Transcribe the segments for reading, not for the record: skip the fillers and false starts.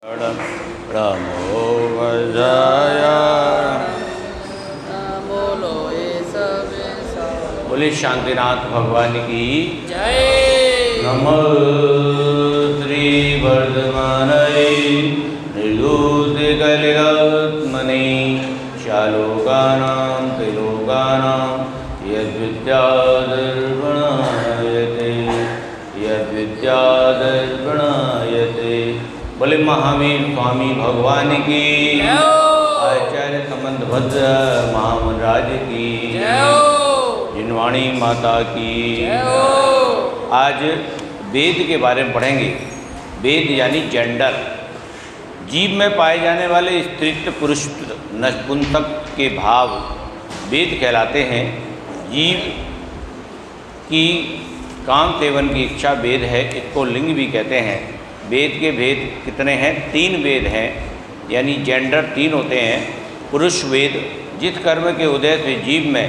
नमो वज्राय बोले शांतिनाथ भगवान की जय। नमो श्री वर्धमानये निर्दूतिकलिकात्मने शालोकानां त्रिलोकानां यद्विद्यादर्पणायते यद्विद्यादर्पणायते। बोले महावीर स्वामी भगवान की, आचार्य संबंध भद्र महामंडराज की, जिनवाणी माता की। आज वेद के बारे में पढ़ेंगे। वेद यानी जेंडर, जीव में पाए जाने वाले स्त्रीत्व पुरुषत्व नपुंसक के भाव वेद कहलाते हैं। जीव की काम सेवन की इच्छा वेद है, इसको लिंग भी कहते हैं। वेद के भेद कितने हैं? 3 वेद हैं, यानी जेंडर 3 होते हैं। पुरुष वेद, जिस कर्म के उदय से जीव में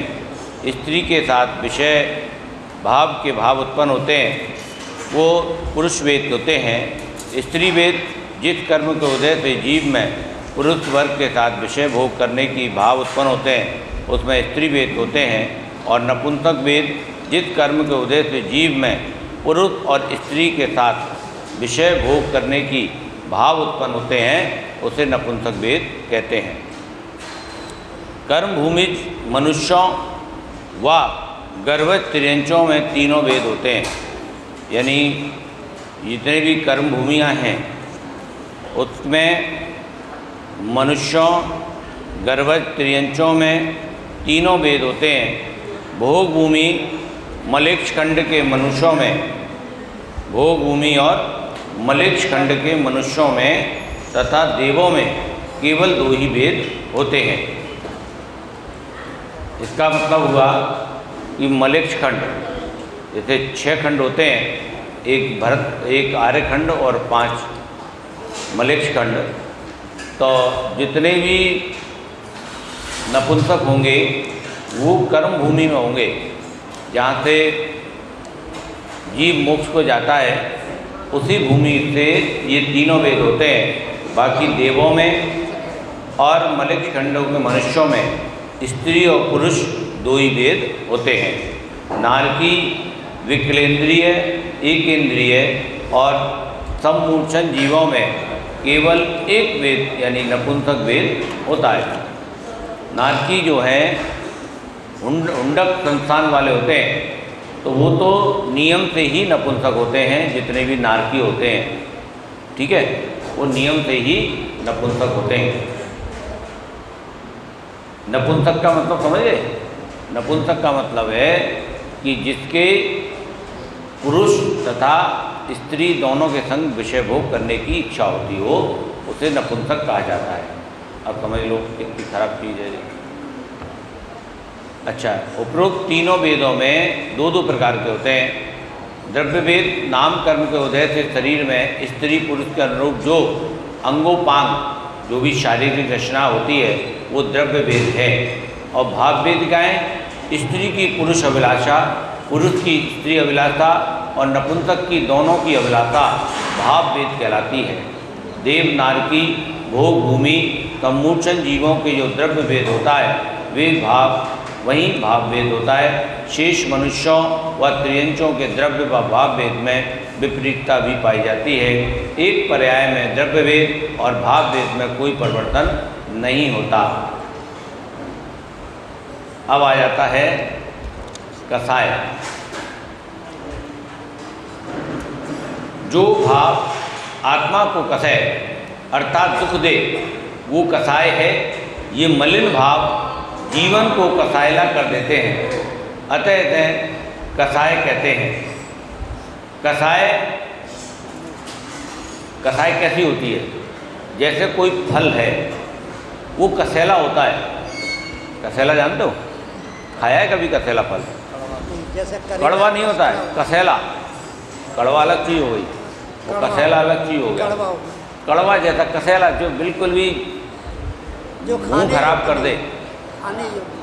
स्त्री के साथ विषय भाव के भाव उत्पन्न होते हैं वो पुरुष वेद होते हैं। स्त्री वेद, जिस कर्म के उदय से जीव में पुरुष वर्ग के साथ विषय भोग करने की भाव उत्पन्न होते हैं उसमें स्त्री वेद होते हैं। और नपुंसक वेद, जिस कर्म के उदय से जीव में पुरुष और स्त्री के साथ विषय भोग करने की भाव उत्पन्न होते हैं उसे नपुंसक वेद कहते हैं। कर्म भूमिज मनुष्यों व गर्भस्थ तिर्यंचों में तीनों वेद होते हैं, यानी जितने भी कर्म भूमियाँ हैं उसमें मनुष्यों गर्भस्थ तिर्यंचों में तीनों वेद होते हैं। भोग भूमि मलेच्छ खंड के मनुष्यों में, भोग भूमि और मलेच्छ खंड के मनुष्यों में तथा देवों में केवल 2 ही वेद होते हैं। इसका मतलब हुआ कि मलेच्छ खंड, जैसे 6 खंड होते हैं, एक आर्यखंड और 5 मलेच्छ खंड। तो जितने भी नपुंसक होंगे वो कर्म भूमि में होंगे, जहाँ से जीव मोक्ष को जाता है उसी भूमि से ये तीनों वेद होते हैं। बाकी देवों में और मलेच्छ खंडों के मनुष्यों में स्त्री और पुरुष 2 ही वेद होते हैं। नारकी, विकलेंद्रिय, एकेंद्रिय और सम्मूर्छन जीवों में केवल 1 वेद यानी नपुंसक वेद होता है। नारकी जो हैं हुंडक संस्थान वाले होते हैं तो वो तो नियम से ही नपुंसक होते हैं, जितने भी नारकी होते हैं, ठीक है, वो नियम से ही नपुंसक होते हैं। नपुंसक का मतलब समझे? नपुंसक का मतलब है कि जिसके पुरुष तथा स्त्री दोनों के संग विषय भोग करने की इच्छा होती हो उसे नपुंसक कहा जाता है। अब समझ लो कितनी खराब चीज़ है। अच्छा, उपरोक्त तीनों वेदों में 2 प्रकार के होते हैं। द्रव्य वेद, नाम कर्म के उदय से शरीर में स्त्री पुरुष के अनुरूप जो अंगोपांग जो भी शारीरिक रचना होती है वो द्रव्य वेद है। और भाव वेद क्या है? स्त्री की पुरुष अभिलाषा, पुरुष की स्त्री अभिलाषा और नपुंसक की दोनों की अभिलाषा भाव वेद कहलाती है। देव, नारकी, भोग भूमि, सम्मूर्छन जीवों के जो द्रव्य वेद होता है वे वहीं भाव वेद होता है। शेष मनुष्यों व त्रियंचों के द्रव्य व भाव वेद में विपरीतता भी पाई जाती है। एक पर्याय में द्रव्य वेद और भाव वेद में कोई परिवर्तन नहीं होता। अब आ जाता है कसाय। जो भाव आत्मा को कसे अर्थात दुख दे वो कसाय है। ये मलिन भाव जीवन को कसायला कर देते हैं, अतः इन्हें कसाय कहते हैं। कसाय कैसी होती है? जैसे कोई फल है वो कसेला होता है। कसेला जानते हो? खाया है कभी कसेला फल? कड़वा नहीं होता है, कसेला। कड़वा अलग चीज़ हो गई, वो कसेला अलग चीज़ हो गया। कड़वा जैसा कसेला जो बिल्कुल भी मुँह खराब कर दे।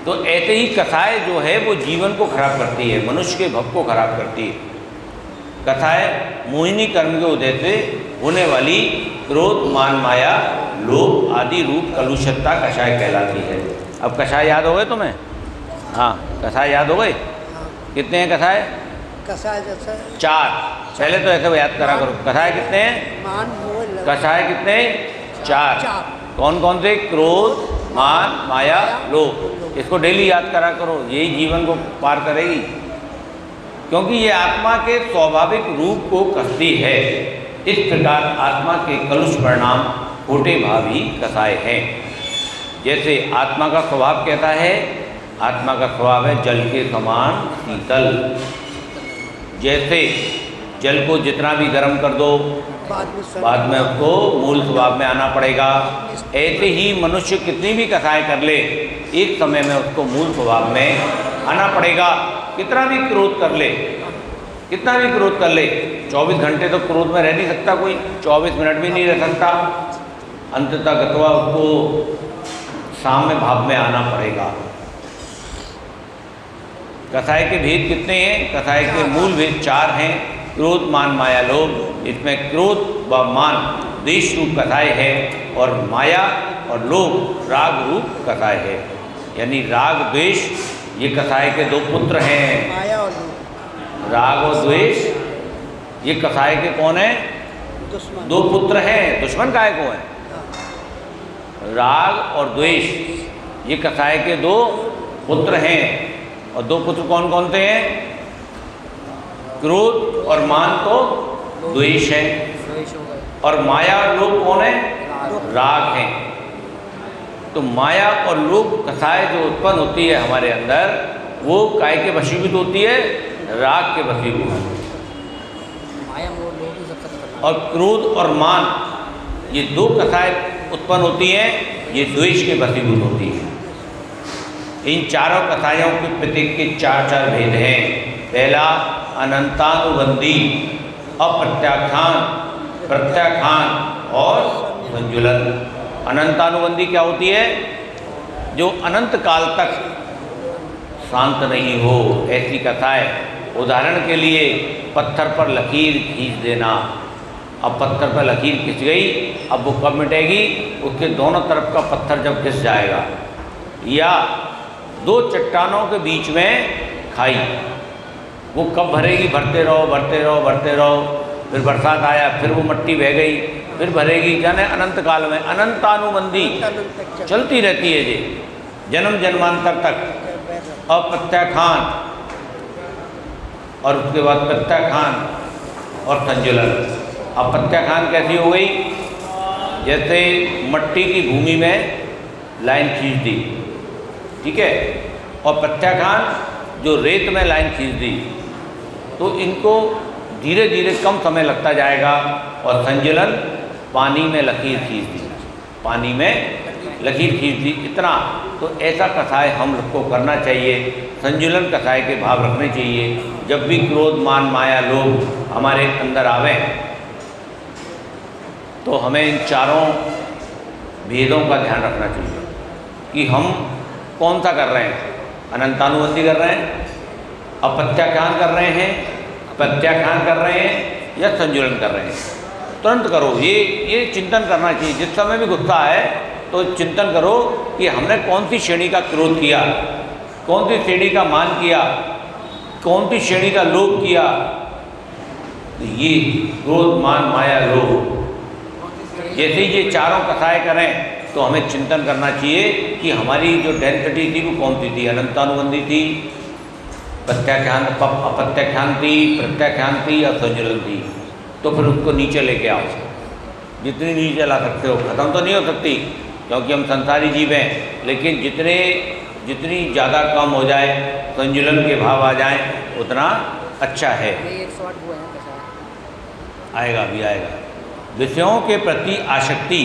तो ऐसे ही कसाय जो है वो जीवन को खराब करती है, मनुष्य के भव को खराब करती है। कथाएँ मोहिनी कर्म के उदय से होने वाली क्रोध मान माया लोभ आदि रूप कलुषता कषाय कहलाती है। अब कषाय याद हो गए तुम्हें? हाँ, कषाय याद हो गए? कितने हैं कषाय? कषाय जैसे 4। पहले तो ऐसे याद करा करो, कषाय कितने हैं? कषाय कितने? 4। कौन कौन से? क्रोध, मान, माया, लोभ। इसको डेली याद करा करो, यही जीवन को पार करेगी, क्योंकि ये आत्मा के स्वाभाविक रूप को कसती है। इस प्रकार आत्मा के कलुष परिणाम खोटे भाव ही कषाय हैं। जैसे आत्मा का स्वभाव कहता है, आत्मा का स्वभाव है जल के समान शीतल। जैसे जल को जितना भी गर्म कर दो बाद में उसको मूल स्वभाव में आना पड़ेगा, ऐसे ही मनुष्य कितनी भी कथाएं कर ले एक समय में उसको मूल स्वभाव में आना पड़ेगा। कितना भी क्रोध कर ले, कितना भी क्रोध कर ले, 24 घंटे तो क्रोध में रह नहीं सकता कोई, 24 मिनट भी नहीं रह सकता। अंततः गत्वा उसको साम्य भाव में आना पड़ेगा। कथाएं के भेद कितने हैं? कथाएं के मूल भेद 4 हैं, क्रोध, मान, माया, लोभ। इसमें क्रोध व मान द्वेष रूप कथाएं है और माया और लोभ राग रूप कथाएं है। यानी राग द्वेष ये कथाएं के 2 पुत्र हैं। माया और लोभ, राग और द्वेष ये कथाएं के कौन है? दुश्मन। 2 पुत्र हैं। दुश्मन काय को है? राग और द्वेष ये कथाएं के 2 पुत्र हैं। और 2 पुत्र कौन कौन से हैं? क्रोध और मान तो द्वेष है, और माया और लोभ कौन है? राग है। तो माया और लोभ कथाएं जो उत्पन्न होती है हमारे अंदर, वो काय के वशीभूत होती है? राग के वशीभूत। और क्रोध और मान ये 2 कथाएं उत्पन्न होती हैं, ये द्वेष के वशीभूत होती है। इन चारों कथाओं के प्रत्येक के 4 भेद हैं। पहला अनंतानुबंधी, अप्रत्याख्यान, प्रत्याख्यान और संजुलन। अनंतानुबंधी क्या होती है? जो अनंत काल तक शांत नहीं हो, ऐसी कथाएं। उदाहरण के लिए पत्थर पर लकीर खींच देना। अब पत्थर पर लकीर खिंच गई, अब वो कब मिटेगी? उसके दोनों तरफ का पत्थर जब घिस जाएगा। या 2 चट्टानों के बीच में खाई, वो कब भरेगी? भरते रहो भरते रहो भरते रहो, फिर बरसात आया, फिर वो मट्टी बह गई, फिर भरेगी। जाने अनंत काल में अनंतानुबंधी चलती रहती है ये, जन्म जन्मांतर तक। अप्रत्याख्यान और उसके बाद प्रत्याख्यान और संजुलन। अब प्रत्याख्यान कैसी हो गई? जैसे मट्टी की भूमि में लाइन खींच दी, ठीक है, और प्रत्याख्यान जो रेत में लाइन खींच दी, तो इनको धीरे धीरे कम समय लगता जाएगा। और संजुलन पानी में लकीर खींच दी, पानी में लकीर खींच दी, इतना। तो ऐसा कथाएं हम लोग को करना चाहिए, संजुलन कथाएं के भाव रखने चाहिए। जब भी क्रोध, मान, माया, लोभ हमारे अंदर आवे तो हमें इन 4 भेदों का ध्यान रखना चाहिए कि हम कौन सा कर रहे हैं? अनंतानुबंधी कर रहे हैं, अप्रत्याख्यान कर रहे हैं, प्रत्याख्यान कर रहे हैं, या संजुलन कर रहे हैं। तुरंत करो, ये चिंतन करना चाहिए। जिस समय भी गुस्सा आए तो चिंतन करो कि हमने कौन सी श्रेणी का क्रोध किया, कौन सी श्रेणी का मान किया, कौन सी श्रेणी का लोभ किया। ये क्रोध, मान, माया, लोभ जैसे ये 4 कथाएं करें तो हमें चिंतन करना चाहिए कि हमारी जो डेंसिटी थी वो कौन सी थी? अनंतानुबंधी थी, प्रत्याख्यान, अप्रत्याख्यान थी, प्रत्याख्यान थी, या संजुलन थी। तो फिर उसको नीचे लेके आओ, जितनी नीचे ला सकते हो। ख़त्म तो नहीं हो सकती क्योंकि हम संसारी जीव हैं, लेकिन जितनी ज़्यादा कम हो जाए, संजुलन के भाव आ जाएं, उतना अच्छा है। आएगा भी आएगा। विषयों के प्रति आसक्ति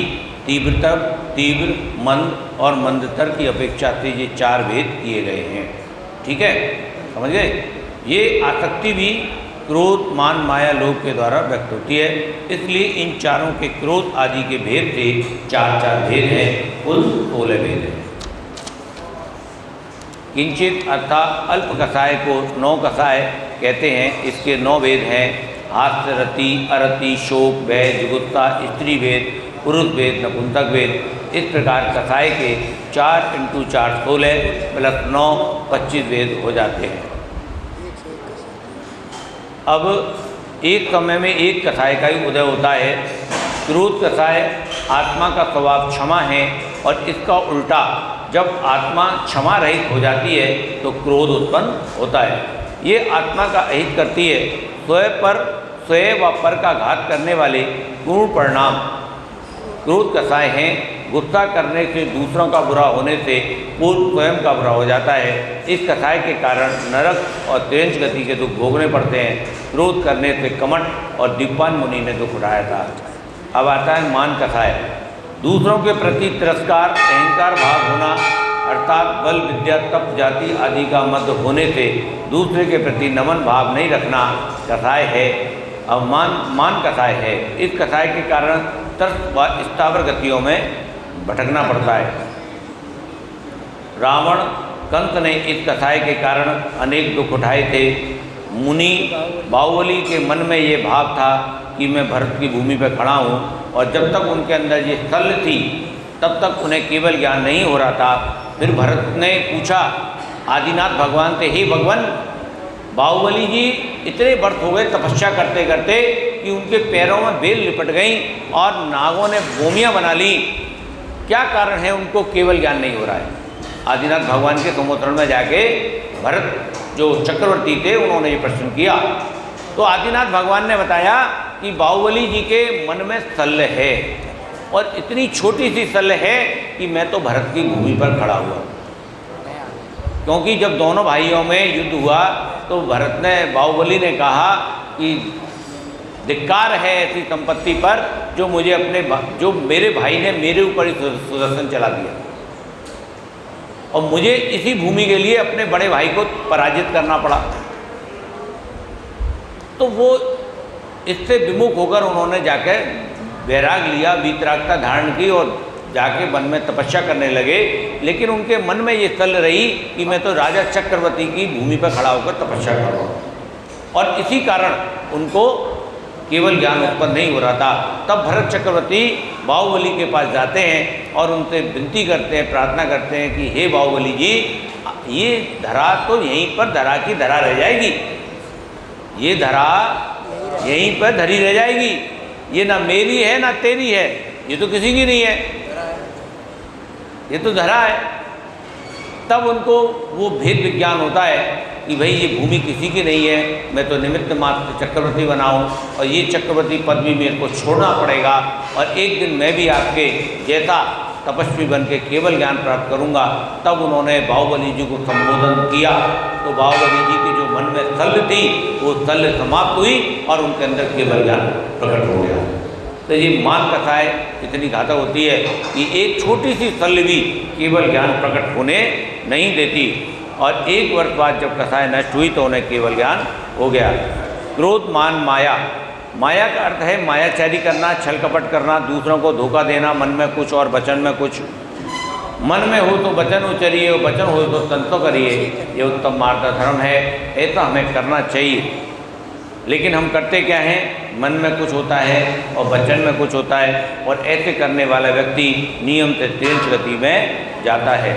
तीव्र, मंद और मंदतर की अपेक्षा से ये 4 भेद किए गए हैं। ठीक है, समझ गए? ये आसक्ति भी क्रोध, मान, माया, लोभ के द्वारा व्यक्त होती है। इसलिए इन 4 के क्रोध आदि के भेद से 4 भेद हैं, कुल 16 भेद हैं। किंचित अर्थात अल्प कसाय को 9 कसाय कहते हैं। इसके 9 भेद हैं। हास्य, रति, अरति, शोक, भय, जुगुप्सा, स्त्री भेद, पुरुष भेद, नपुंसक भेद। इस प्रकार कसाय के 4 × 4 16 + 9 25 भेद हो जाते हैं। अब एक समय में एक कसाय का ही उदय होता है। क्रोध कसाय आत्मा का स्वभाव क्षमा है, और इसका उल्टा जब आत्मा क्षमा रहित हो जाती है तो क्रोध उत्पन्न होता है। ये आत्मा का अहित करती है। स्वयं व पर का घात करने वाले पूर्ण परिणाम क्रोध कसाय हैं। गुस्सा करने से, दूसरों का बुरा होने से पूर्व स्वयं का बुरा हो जाता है। इस कसाय के कारण नरक और त्रियंच गति के दुख भोगने पड़ते हैं। क्रोध करने से कमठ और दीपान मुनि ने दुख उठाया था। अब आता है मान कसाय। दूसरों के प्रति तिरस्कार, अहंकार भाव होना, अर्थात बल, विद्या, तप, जाति आदि का मध्य होने से दूसरे के प्रति नमन भाव नहीं रखना कसाय है। अब मान कसाय है। इस कसाय के कारण तर्क व स्थावर गतियों में भटकना पड़ता है। रावण, कंस ने इस कसाय के कारण अनेक दुख उठाए थे। मुनि बाहुबली के मन में ये भाव था कि मैं भरत की भूमि पर खड़ा हूँ, और जब तक उनके अंदर ये सल थी तब तक उन्हें केवल ज्ञान नहीं हो रहा था। फिर भरत ने पूछा आदिनाथ भगवान से, हे भगवान, बाहुबली जी इतने वर्ष हो गए तपस्या करते करते कि उनके पैरों में बेल लिपट गई और नागों ने भूमियाँ बना ली, क्या कारण है उनको केवल ज्ञान नहीं हो रहा है? आदिनाथ भगवान के समुद्र में जाके भरत जो चक्रवर्ती थे उन्होंने ये प्रश्न किया, तो आदिनाथ भगवान ने बताया कि बाहुबली जी के मन में शल्य है, और इतनी छोटी सी शल्य है कि मैं तो भरत की भूमि पर खड़ा हुआ। क्योंकि जब दोनों भाइयों में युद्ध हुआ तो भरत ने, बाहुबली ने कहा कि धिक्कार है ऐसी संपत्ति पर जो मेरे भाई ने मेरे ऊपर ही सुदर्शन चला दिया, और मुझे इसी भूमि के लिए अपने बड़े भाई को पराजित करना पड़ा। तो वो इससे विमुख होकर उन्होंने जाकर वैराग लिया, वीतरागता धारण की और जाके वन में तपस्या करने लगे। लेकिन उनके मन में ये सल रही कि मैं तो राजा चक्रवर्ती की भूमि पर खड़ा होकर तपस्या कर रहा हूँ, और इसी कारण उनको केवल ज्ञान उत्पन्न नहीं हो रहा था। तब भरत चक्रवर्ती बाहुबली के पास जाते हैं और उनसे विनती करते हैं, प्रार्थना करते हैं कि हे बाहुबली जी, ये धरा तो यहीं पर धरा की धरा रह जाएगी, ये धरा यहीं पर धरी रह जाएगी, ये ना मेरी है ना तेरी है, ये तो किसी की नहीं है, ये तो धरा है। तब उनको वो भेद विज्ञान होता है कि भाई ये भूमि किसी की नहीं है, मैं तो निमित्त मात्र चक्रवर्ती बना हूँ, और ये चक्रवर्ती पद भी मेरे को छोड़ना पड़ेगा, और एक दिन मैं भी आपके जैसा तपस्वी बन के केवल ज्ञान प्राप्त करूँगा। तब उन्होंने बाहुबली जी को संबोधन किया, तो बाहुबली जी के जो मन में शल्य थी वो शल्य समाप्त हुई और उनके अंदर केवल ज्ञान प्रकट हो गया। तो ये मान कथाएँ इतनी घातक होती है कि एक छोटी सी शल्य भी केवल ज्ञान प्रकट होने नहीं देती, और एक वर्ष बाद जब कथाएँ नष्ट हुई तो उन्हें केवल ज्ञान हो गया। क्रोध, मान, माया। माया का अर्थ है मायाचारी करना, छल कपट करना, दूसरों को धोखा देना, मन में कुछ और वचन में कुछ। मन में हो तो वचन उचरिए और वचन हो तो तंतो करिए, ये उत्तम मार्ग धर्म है, ऐसा हमें करना चाहिए। लेकिन हम करते क्या हैं? मन में कुछ होता है और वचन में कुछ होता है, और ऐसे करने वाला व्यक्ति नियम से त्रियंच गति में जाता है।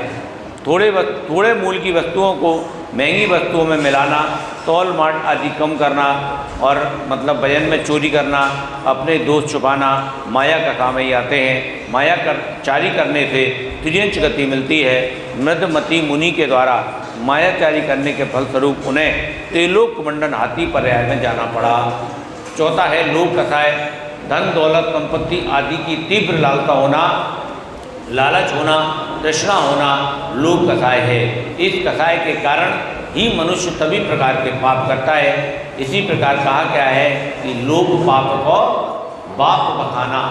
थोड़े मूल की वस्तुओं को महंगी वस्तुओं में मिलाना, तौल माट आदि कम करना, और मतलब वजन में चोरी करना, अपने दोष छुपाना माया का काम ही आते हैं। माया चारी करने से त्रियंच गति मिलती है। मृदमती मुनि के द्वारा मायाचारी करने के फलस्वरूप उन्हें त्रिलोक मंडन हाथी पर्याय में जाना पड़ा। चौथा है लोभ कसाय। धन, दौलत, संपत्ति आदि की तीव्र लालसा होना, लालच होना, तृष्णा होना लोभ कसाय है। इस कसाय के कारण ही मनुष्य सभी प्रकार के पाप करता है। इसी प्रकार कहा गया है कि लोभ पाप को बाप बखाना,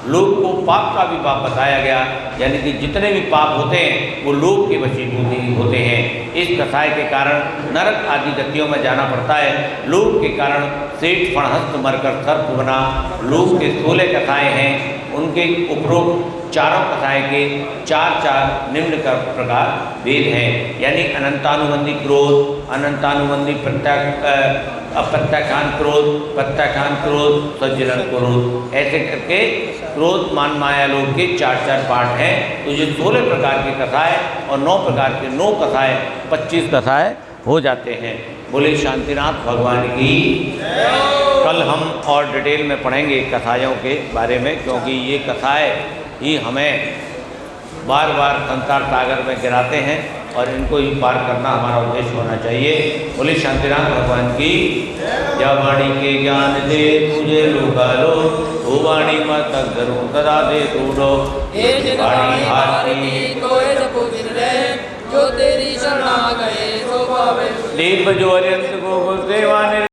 लोभ को पाप का भी बाप बताया गया, यानी कि जितने भी पाप होते हैं वो लोभ के वशीभूत होते हैं। इस कसाय के कारण नरक आदि गतियों में जाना पड़ता है। लोभ के कारण सेठ फणहस्त मरकर सर्प बना। लोभ के 16 कसाय हैं, उनके उपरोक्त चारों कथाएँ के 4 निम्न का प्रकार वेद हैं, यानी अनंतानुबंधी क्रोध, अनंतानुबंधी अब प्रत्याख्यान क्रोध, प्रत्याख्यान क्रोध, सज्जन क्रोध, ऐसे करके क्रोध मान माया लोग के 4 पाठ हैं। तो ये 16 प्रकार की कथाएं और 9 प्रकार के 9 कथाएं 25 कथाएं हो जाते हैं। बोले शांतिनाथ भगवान की। कल हम और डिटेल में पढ़ेंगे कथाओं के बारे में, क्योंकि ये कथाएं ही हमें बार बार संसार सागर में गिराते हैं और इनको ही पार करना हमारा उद्देश्य होना चाहिए। बोले शांतिनाथ भगवान की। या वाणी के ज्ञान दे तुझे लोकालो, वो वाणी मत करूँ सदा दे तूडो। वाणी हाथी जो तेरी शरण आ गए सो पावे। दीप जो अरियंत को सेवा